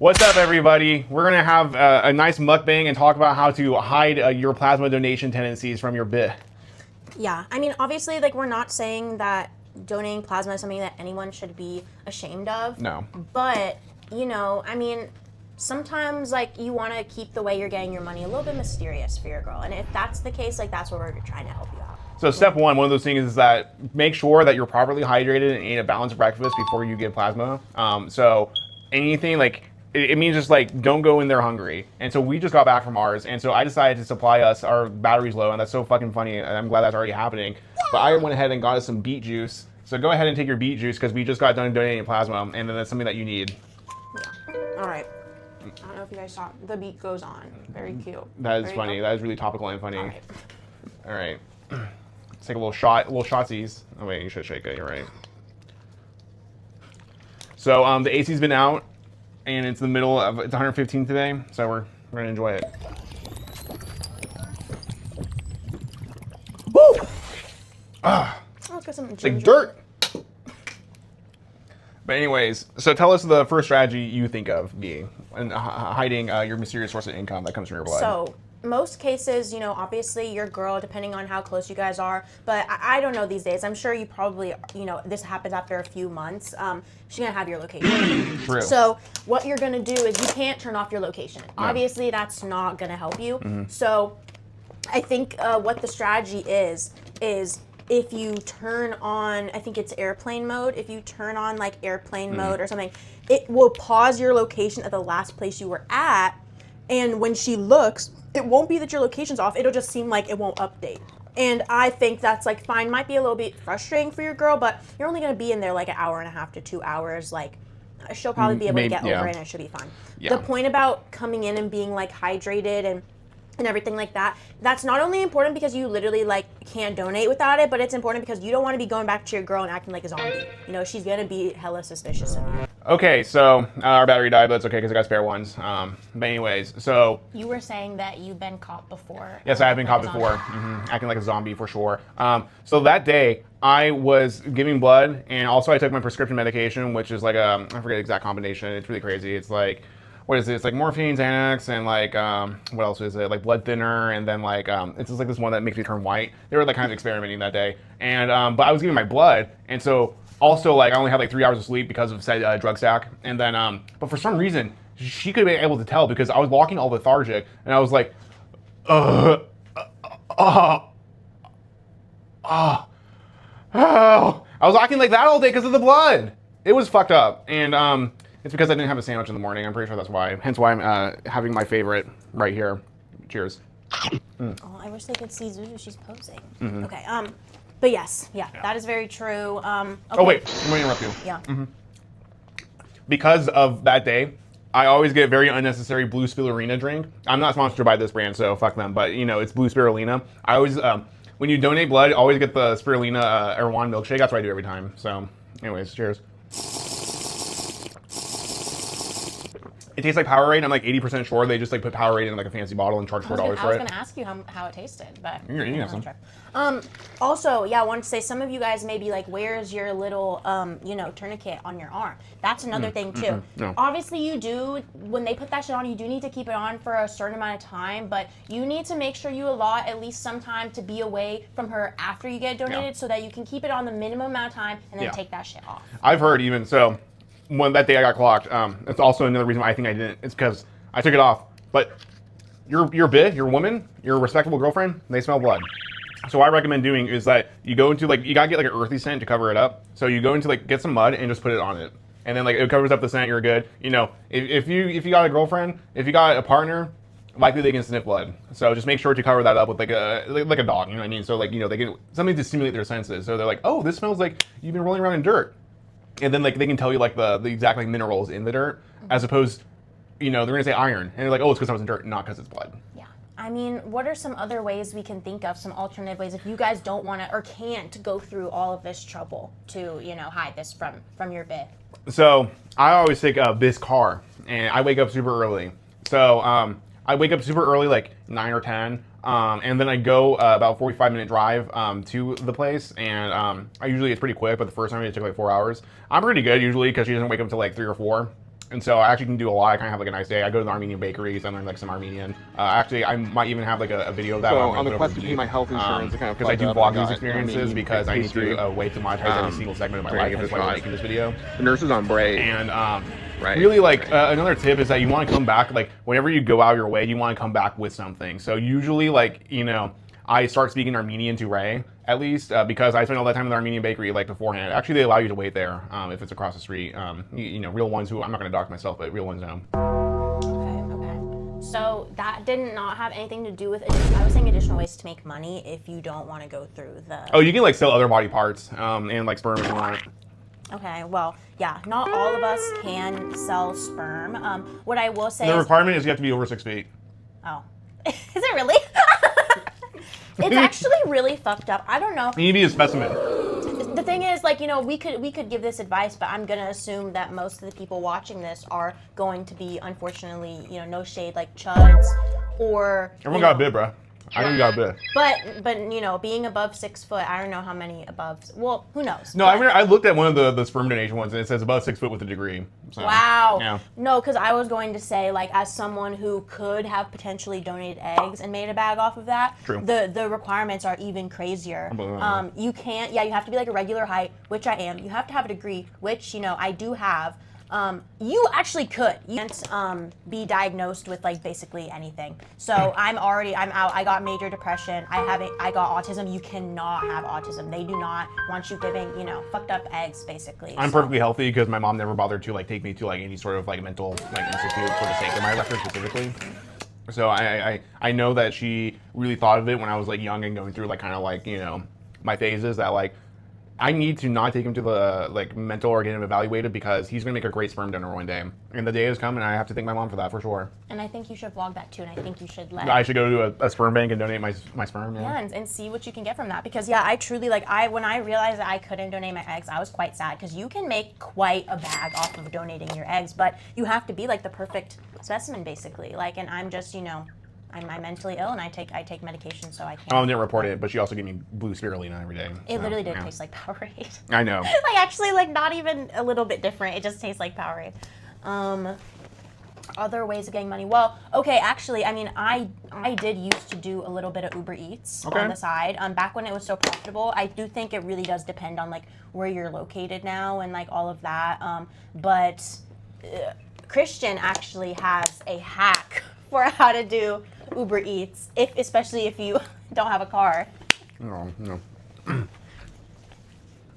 What's up, everybody? We're gonna have a nice mukbang and talk about how to hide your plasma donation tendencies from your bit. Yeah, I mean, obviously, like, we're not saying that donating plasma is something that anyone should be ashamed of. No. But, you know, I mean, sometimes, like, you want to keep the way you're getting your money a little bit mysterious for your girl. And if that's the case, like, that's where we're trying to help you out. So step one of those things is that make sure that you're properly hydrated and eat a balanced breakfast before you give plasma. So anything like, it means just like don't go in there hungry. And so we just got back from ours, and so I decided to supply us our batteries low, and that's so fucking funny. And I'm glad that's already happening. But I went ahead and got us some beet juice. So go ahead and take your beet juice because we just got done donating plasma, and then that's something that you need. Yeah. All right. I don't know if you guys saw the beat goes on. Very cute. That is funny. That is really topical and funny. All right. All right. Let's take a little shot, shotsies. Oh wait, you should shake it. You're right. So the AC's been out, and it's the middle of it's 115 today, so we're gonna enjoy it. Woo! Ah, Let's get some it's like dirt. But anyways, so tell us the first strategy you think of being and hiding your mysterious source of income that comes from your blood. So, most cases, you know, obviously your girl, depending on how close you guys are, but I don't know these days. I'm sure you probably, you know, this happens after a few months. She's gonna have your location. True. So what you're gonna do is you can't turn off your location. No. Obviously, that's not gonna help you. So I think what the strategy is if you turn on, I think it's airplane mode. If you turn on like airplane mode or something, it will pause your location at the last place you were at, and when she looks, it won't be that your location's off. It'll just seem like it won't update. And I think that's like fine. Might be a little bit frustrating for your girl, but you're only gonna be in there like an hour and a half to 2 hours. Like, she'll probably be able to get over it and it should be fine. Yeah. The point about coming in and being like hydrated and everything like that, that's not only important because you literally like can't donate without it, but it's important because you don't want to be going back to your girl and acting like a zombie. You know, she's gonna be hella suspicious of you. Okay, so our battery died, but it's okay because I got spare ones. But anyways, so you were saying that you've been caught before. Yes, I have been caught before, acting like a zombie for sure. So that day, I was giving blood, and also I took my prescription medication, which is like I forget the exact combination. It's really crazy. It's like, what is it? It's like morphine, Xanax, and like, what else is it? Like blood thinner, and then like, it's just like this one that makes me turn white. They were like kind of experimenting that day, and but I was giving my blood, and so also like I only had like 3 hours of sleep because of said drug stack, and then but for some reason she could be able to tell because I was walking all lethargic, and I was like, oh, I was acting like that all day because of the blood. It was fucked up, and it's because I didn't have a sandwich in the morning. I'm pretty sure that's why. Hence why I'm having my favorite right here. Cheers. Oh, I wish they could see Zuzu. She's posing. Okay. But yes, yeah, that is very true. Okay. Oh wait, let me interrupt you. Yeah. Because of that day, I always get a very unnecessary blue spirulina drink. I'm not sponsored by this brand, so fuck them. But you know, it's blue spirulina. I always, when you donate blood, always get the spirulina Erewhon milkshake. That's what I do every time. So, anyways, cheers. It tastes like Powerade. I'm like 80% sure they just like put Powerade in like a fancy bottle and charge $4 for it. I was going to ask you how it tasted, but You can have some. Also, yeah, I wanted to say some of you guys may be like, where's your little, you know, tourniquet on your arm? That's another thing too. No. Obviously, you do, when they put that shit on, you do need to keep it on for a certain amount of time, but you need to make sure you allot at least some time to be away from her after you get donated so that you can keep it on the minimum amount of time and then take that shit off. I've heard even so. When that day I got clocked, it's also another reason why I think I didn't. It's because I took it off. But your bit, your woman, your respectable girlfriend, they smell blood. So what I recommend doing is that you go into like, you gotta get like an earthy scent to cover it up. So you go into like, get some mud and just put it on it. And then like it covers up the scent, you're good. You know, if you got a girlfriend, if you got a partner, likely they can sniff blood. So just make sure to cover that up with like a dog, you know what I mean? So like, you know, they get something to stimulate their senses. So they're like, oh, this smells like you've been rolling around in dirt. And then like they can tell you like the exact like minerals in the dirt, as opposed, you know, they're gonna say iron, and they're like, oh, it's because I was in dirt, not because it's blood. Yeah. I mean, what are some other ways we can think of, some alternative ways, if you guys don't want to or can't go through all of this trouble to, you know, hide this from your bit? So I always take this car, and I wake up super early. So I wake up super early, like 9 or 10, and then I go about 45-minute drive to the place, and I usually it's pretty quick, but the first time it took like 4 hours. I'm pretty good usually because she doesn't wake up until like 3 or 4. And so I actually can do a lot. I kind of have like a nice day. I go to the Armenian bakeries. I learn like some Armenian. Actually, I might even have like a video of that. So on the quest to pay my health insurance, because I do vlog these experiences because I need to wait to monetize every single segment of my life. That's why I'm making this video. The nurse is on break. And really, like another tip is that you want to come back. Like whenever you go out your way, you want to come back with something. So usually, like I start speaking Armenian to Ray, at least, because I spent all that time in the Armenian bakery, like, beforehand. Actually, they allow you to wait there if it's across the street. Real ones who, I'm not going to dox myself, but real ones know. Okay. So that did not have anything to do with, I was saying additional ways to make money if you don't want to go through the... Oh, you can, like, sell other body parts and, like, sperm if you want. Okay, well, yeah, not all of us can sell sperm. What I will say The is... requirement is you have to be over 6 feet. Oh. Is it really? It's actually really fucked up. I don't know. You need to be a specimen. The thing is, like, we could give this advice, but I'm gonna assume that most of the people watching this are going to be, unfortunately, no shade, like chuds, or Everyone got a bit, bro. I know you got a bit. But being above 6 foot, I don't know how many above. Well, who knows? No, I looked at one of the sperm donation ones, and it says above 6 foot with a degree. So, wow. Yeah. No, because I was going to say, like, as someone who could have potentially donated eggs and made a bag off of that, True. the requirements are even crazier. You can't. Yeah, you have to be like a regular height, which I am. You have to have a degree, which I do have. You actually could. You can't be diagnosed with like basically anything. So I'm out. I got major depression. I got autism. You cannot have autism. They do not want you giving, fucked up eggs basically. I'm perfectly healthy because my mom never bothered to like take me to like any sort of like mental like institute for the sake of my record specifically. So I know that she really thought of it when I was like young and going through like kind of like my phases that like I need to not take him to the like mental or get him evaluated because he's gonna make a great sperm donor one day. And the day has come, and I have to thank my mom for that for sure. And I think you should vlog that too. And I think you should I should go to a sperm bank and donate my sperm. Yeah, and see what you can get from that. Because I truly when I realized that I couldn't donate my eggs, I was quite sad because you can make quite a bag off of donating your eggs, but you have to be like the perfect specimen basically. Like, and I'm just I'm mentally ill and I take medication so I can't. I didn't report it, but she also gave me blue spirulina every day. It literally did taste like Powerade. I know. Like actually like not even a little bit different. It just tastes like Powerade. Other ways of getting money. Well, okay, actually, I mean, I did used to do a little bit of Uber Eats on the side. Back when it was so profitable. I do think it really does depend on like where you're located now and like all of that. But Christian actually has a hack for how to do Uber Eats, especially if you don't have a car. No.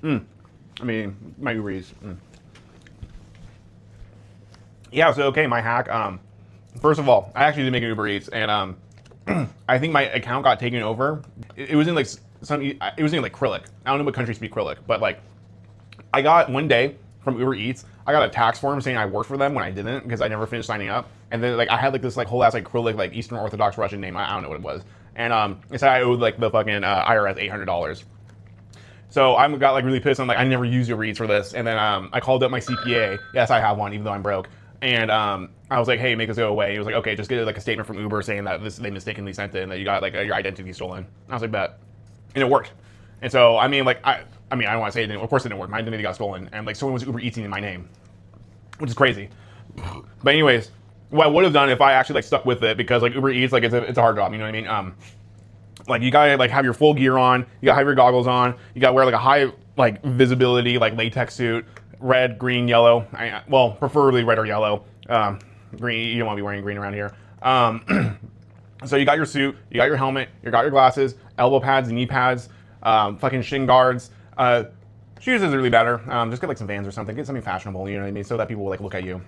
I mean, my Uber Eats. Yeah, so okay, my hack. First of all, I actually did make an Uber Eats, and I think my account got taken over. It was in like it was in like Krylik. I don't know what country speak Krylik, but like I got one day from Uber Eats, I got a tax form saying I worked for them when I didn't because I never finished signing up. And then like I had like this like whole ass like Krylik like Eastern Orthodox Russian name. I don't know what it was. And it said I owed like the fucking IRS $800. So I got like really pissed. I'm like, I never use Uber Eats for this. And then I called up my CPA. Yes, I have one, even though I'm broke. And I was like, hey, make this go away. He was like, okay, just get like a statement from Uber saying that they mistakenly sent it and that you got like your identity stolen. I was like, bet. And it worked. And so I mean, like I don't want to say it didn't. Of course it didn't work. My identity got stolen, and like someone was Uber Eating in my name, which is crazy. But anyways, what I would have done if I actually like stuck with it, because like Uber Eats, like it's a hard job. You know what I mean? Like you gotta like have your full gear on. You gotta have your goggles on. You gotta wear like a high like visibility like latex suit, red, green, yellow. Well, preferably red or yellow. Green. You don't want to be wearing green around here. So you got your suit, you got your helmet, you got your glasses, elbow pads, knee pads. Fucking shin guards. Shoes isn't really better. Just get like some Vans or something. Get something fashionable, you know what I mean? So that people will like look at you.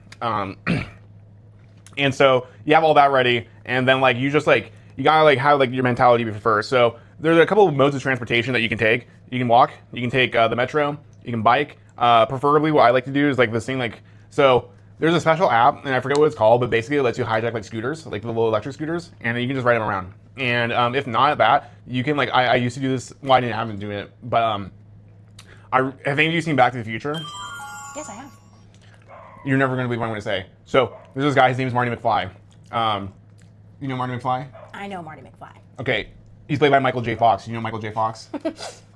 And so you have all that ready, and then like you just like you gotta like have like your mentality first. So there's a couple of modes of transportation that you can take. You can walk. You can take the metro. You can bike. Preferably, what I like to do is like this thing like so. There's a special app, and I forget what it's called, but basically it lets you hijack like scooters, like the little electric scooters, and you can just ride them around. And if not that, you can like I used to do this. Well, I didn't have been doing it, but have any of you seen Back to the Future? Yes, I have. You're never gonna believe what I'm gonna say. So there's this guy. His name is Marty McFly. You know Marty McFly? I know Marty McFly. Okay, he's played by Michael J. Fox. You know Michael J. Fox?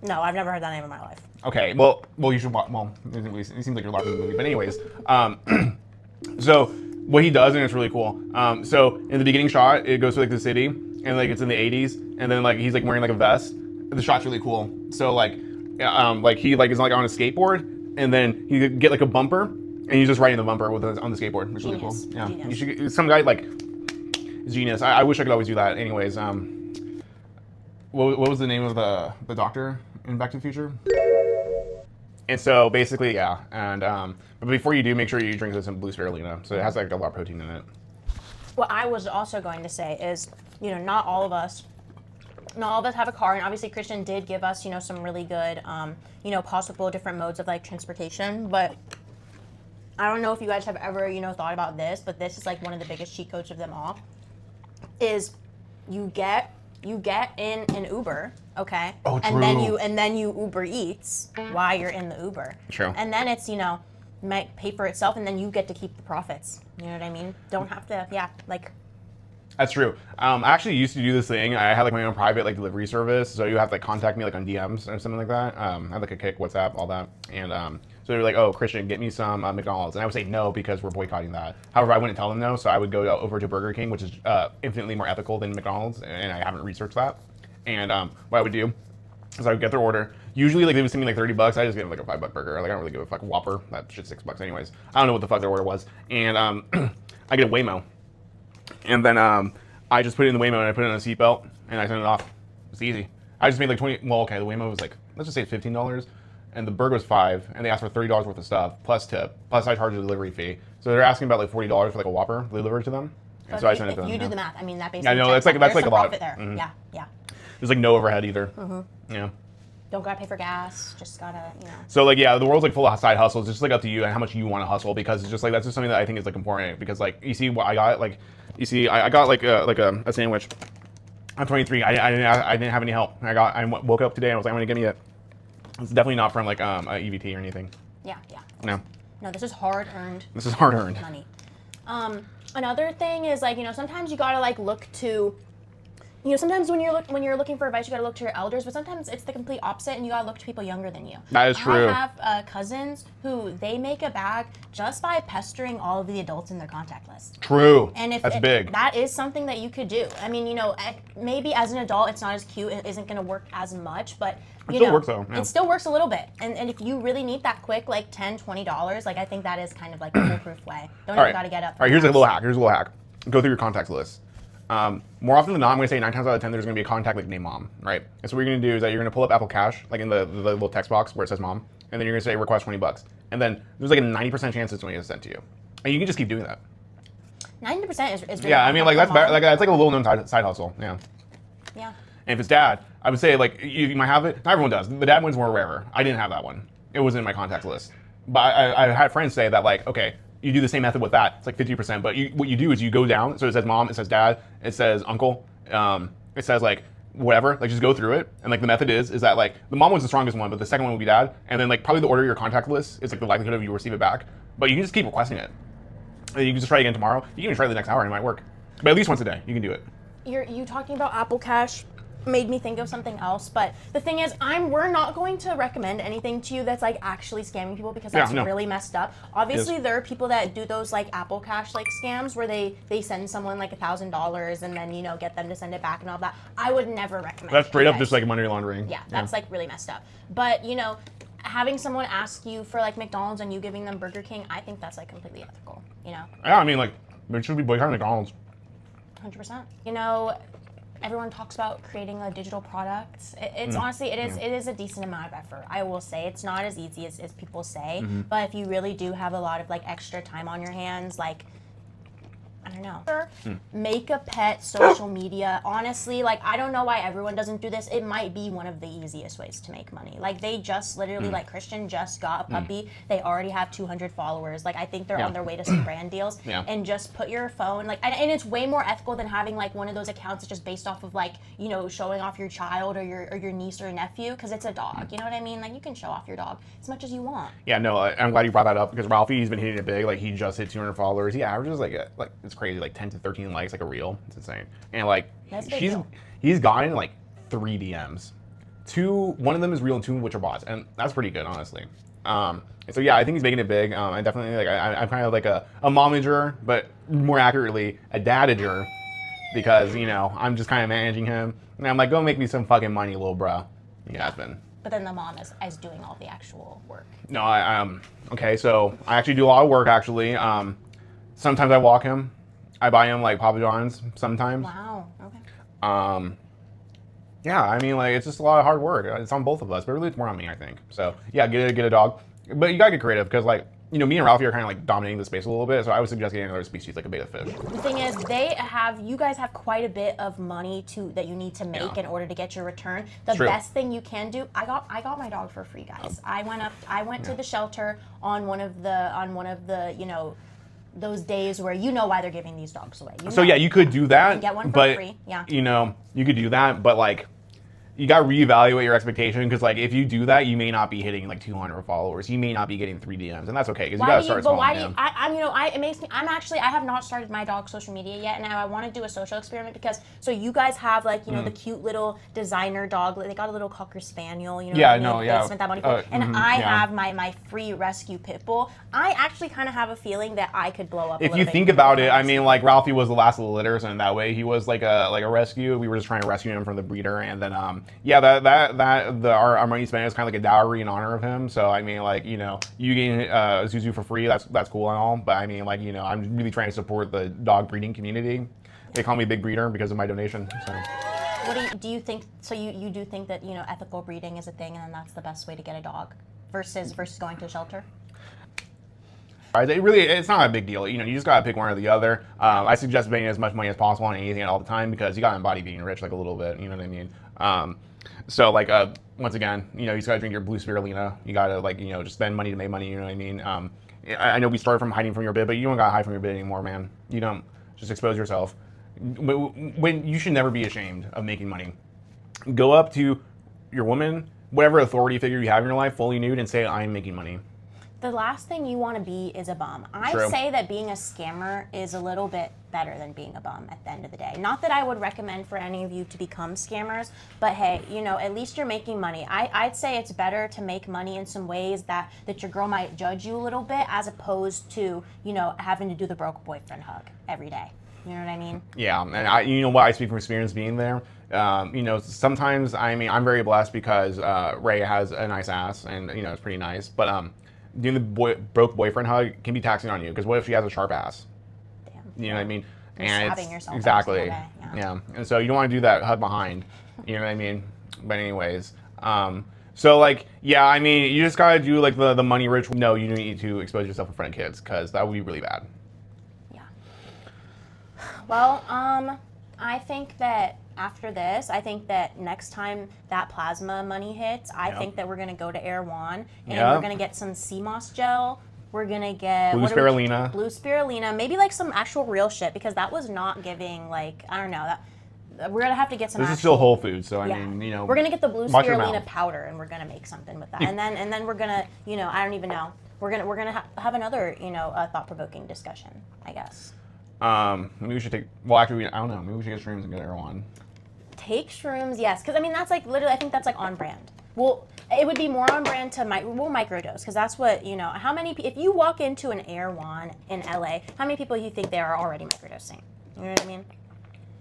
No, I've never heard that name in my life. Okay, well, you should watch. Well, it seems like you're laughing at the movie, but anyways, So what he does, and it's really cool. So in the beginning shot, it goes to like the city, and like it's in the 80s, and then like he's like wearing like a vest. The shot's really cool. So like he like is like on a skateboard, and then you get like a bumper, and he's just riding the bumper with on the skateboard. It's really cool. Genius. Yeah, Genius. you should get some guy like genius. I wish I could always do that. Anyways, what was the name of the doctor in Back to the Future? And so basically, yeah. And but before you do, make sure you drink this in blue spirulina. So it has like a lot of protein in it. What I was also going to say is, not all of us have a car, and obviously Christian did give us, some really good, possible different modes of like transportation. But I don't know if you guys have ever, thought about this, but this is like one of the biggest cheat codes of them all. Is you get in an Uber, okay? Oh, and then true. you Uber Eats while you're in the Uber. True. And then it's, might pay for itself, and then you get to keep the profits. You know what I mean? Don't have to, like. That's true. I actually used to do this thing. I had like my own private like delivery service, so you have to like contact me like on DMs or something like that. I had like a Kick, WhatsApp, all that, and so they were like, "Oh, Christian, get me some McDonald's," and I would say no because we're boycotting that. However, I wouldn't tell them no, so I would go over to Burger King, which is infinitely more ethical than McDonald's, and I haven't researched that. And what I would do is I would get their order. Usually, like they would send me like $30. I just give them like a $5 burger. Like I don't really give a fuck. Whopper, that shit's $6 anyways. I don't know what the fuck their order was, and I get a Waymo, and then I just put it in the Waymo and I put it on a seatbelt and I sent it off. It's easy. I just made like 20. Well, okay, the Waymo was like, let's just say $15, and the burger was $5, and they asked for $30 worth of stuff plus tip, plus I charge a delivery fee. So they're asking about like $40 for like a Whopper delivered to them. And so I sent it to them. If you do yeah. the math, I mean that basically. Yeah, no, checks that's out. like There's a some lot. profit there. Mhm. Yeah. There's like no overhead either. Yeah. Don't gotta pay for gas. Just gotta, So like the world's like full of side hustles. It's just like up to you and how much you want to hustle, because it's just like that's just something that I think is like important, because like you see what I got, like you see I got like a sandwich. I'm 23. I didn't have any help. I woke up today and I was like, I'm gonna give me it. It's definitely not from like a EVT or anything. Yeah. No, No, this is hard earned this is hard earned. money. Another thing is like, sometimes you gotta like look to. Sometimes when you're looking for advice, you gotta look to your elders, but sometimes it's the complete opposite, and you gotta look to people younger than you. That is true. I have cousins who they make a bag just by pestering all of the adults in their contact list. True. And if that's big. that is something that you could do. I mean, maybe as an adult, it's not as cute and isn't gonna work as much, but It still works though. Yeah. it still works a little bit. And if you really need that quick, like $10, $20, like I think that is kind of like a foolproof way. Don't even gotta get up. All right, here's a little hack. Go through your contacts list. More often than not, I'm going to say 9 times out of 10, there's going to be a contact like named Mom, right? And so what you're going to do is that you're going to pull up Apple Cash, like in the little text box where it says Mom, and then you're going to say request $20. And then there's like a 90% chance it's going to get sent to you. And you can just keep doing that. 90% is really Yeah, I mean, like that's Mom. that's like a little known side hustle. Yeah. Yeah. And if it's dad, I would say like you might have it. Not everyone does. The dad one's more rarer. I didn't have that one. It wasn't in my contacts list. But I had friends say that like, okay, you do the same method with that. It's like 50%. But what you do is you go down. So it says mom, it says dad, it says uncle, it says like whatever. Like just go through it. And like the method is that like the mom one's the strongest one, but the second one will be dad. And then like probably the order of your contact list is like the likelihood of you receive it back. But you can just keep requesting it. And you can just try again tomorrow. You can even try the next hour and it might work. But at least once a day, you can do it. You talking about Apple Cash made me think of something else, but the thing is, we're not going to recommend anything to you that's like actually scamming people, because that's really messed up. Obviously, there are people that do those like Apple Cash like scams where they send someone like $1,000 and then get them to send it back and all that. I would never recommend. That's straight it, up guys. just like money laundering. Yeah, that's like really messed up. But having someone ask you for like McDonald's and you giving them Burger King, I think that's like completely ethical. Yeah, I mean like it should be boycotting McDonald's. 100%. Everyone talks about creating a digital product. It's honestly, it is a decent amount of effort. I will say it's not as easy as people say, but if you really do have a lot of like extra time on your hands, like, I don't know. Make a pet social media. Honestly, like, I don't know why everyone doesn't do this. It might be one of the easiest ways to make money. Like, they just literally, like, Christian just got a puppy. They already have 200 followers. Like, I think they're on their way to some brand deals. And just put your phone, like, and it's way more ethical than having, like, one of those accounts that's just based off of, like, showing off your child or your niece or nephew, because it's a dog. You know what I mean? Like, you can show off your dog as much as you want. Yeah, no, I'm glad you brought that up, because Ralphie, he's been hitting it big. Like, he just hit 200 followers. He averages like it's crazy, like 10 to 13 likes, like a reel. It's insane. And like he's gotten like 3 DMs. One of them is real and 2 of which are bots, and that's pretty good, honestly. And so yeah, I think he's making it big. I definitely like I'm kind of like a momager, but more accurately a dadager, because I'm just kind of managing him, and I'm like, go make me some fucking money, little bro. Yeah, it's been. But then the mom is doing all the actual work. No, okay, so I actually do a lot of work actually. Sometimes I walk him. I buy him like Papa John's sometimes. Wow. Okay. Yeah, I mean, like, it's just a lot of hard work. It's on both of us, but really it's more on me, I think. So yeah, get a dog. But you gotta get creative, because like, me and Ralphie are kind of like dominating the space a little bit, so I would suggest getting another species like a betta fish. The thing is, you guys have quite a bit of money that you need to make in order to get your return. The best thing you can do, I got my dog for free, guys. I went to the shelter on one of the those days where why they're giving these dogs away. So yeah, you could do that. You can get one for but, free. Yeah. You could do that, but like, you got to reevaluate your expectation, because like if you do that, you may not be hitting like 200 followers. You may not be getting 3 DMs, and that's okay, because you got to start small. But why do you? It makes me. I have not started my dog's social media yet, and I want to do a social experiment, because so you guys have like the cute little designer dog. They got a little cocker spaniel. They spent that money for, and I have my free rescue pit bull. I actually kind of have a feeling that I could blow up. If you think about it, I mean, like Ralphie was the last of the litters, and that way he was like a rescue. We were just trying to rescue him from the breeder, and then our money spent is kind of like a dowry in honor of him. So I mean, like you getting Zuzu for free, that's cool and all. But I mean, like I'm really trying to support the dog breeding community. They call me Big Breeder because of my donation. So. What do you think? So you do think that ethical breeding is a thing, and then that's the best way to get a dog versus going to a shelter? It's not a big deal. You just gotta pick one or the other. I suggest spending as much money as possible on anything all the time, because you gotta embody being rich like a little bit. You know what I mean? So like once again, you just gotta drink your blue spirulina. You gotta just spend money to make money. You know what I mean? I know we started from hiding from your bid, but you don't gotta hide from your bid anymore, man. You don't. Just expose yourself. When you should never be ashamed of making money. Go up to your woman, whatever authority figure you have in your life, fully nude, and say, "I'm making money." The last thing you want to be is a bum. True. Say that being a scammer is a little bit better than being a bum at the end of the day. Not that I would recommend for any of you to become scammers, but hey, at least you're making money. I'd say it's better to make money in some ways that your girl might judge you a little bit, as opposed to, having to do the broke boyfriend hug every day. You know what I mean? Yeah, and I speak from experience being there. Sometimes, I mean, I'm very blessed because Ray has a nice ass, and it's pretty nice, but doing the broke boyfriend hug can be taxing on you, because what if she has a sharp ass? Damn. You know what I mean? You're stabbing yourself exactly. every single day, yeah. And so you don't want to do that hug behind. You know what I mean? But anyways, so like, yeah, I mean, you just gotta do like the money rich. No, you don't need to expose yourself in front of kids, because that would be really bad. Yeah. Well, I think that after this, I think that next time that plasma money hits, I think that we're going to go to Erewhon, and we're going to get some sea moss gel. We're going to get blue spirulina. Blue spirulina. Maybe like some actual real shit, because that was not giving, like, I don't know. We're going to have to get some This is still Whole Foods, so I mean, We're going to get the blue spirulina powder, and we're going to make something with that. And then we're going to, I don't even know. We're going to have another, thought-provoking discussion, I guess. Maybe we should take, well, actually, I don't know. Maybe we should get shrooms and get Erewhon. Take shrooms, yes, because I mean that's like literally. I think that's like on brand. Well, it would be more on brand to microdose, because that's what How many? If you walk into an Erewhon in LA, how many people you think they are already microdosing? You know what I mean?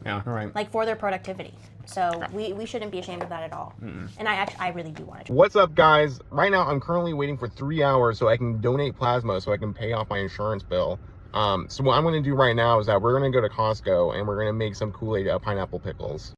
Yeah, all right. Like for their productivity. So we shouldn't be ashamed of that at all. And I really do want to. What's up, guys? Right now, I'm currently waiting for 3 hours so I can donate plasma so I can pay off my insurance bill. So what I'm going to do right now is that we're going to go to Costco, and we're going to make some Kool-Aid pineapple pickles.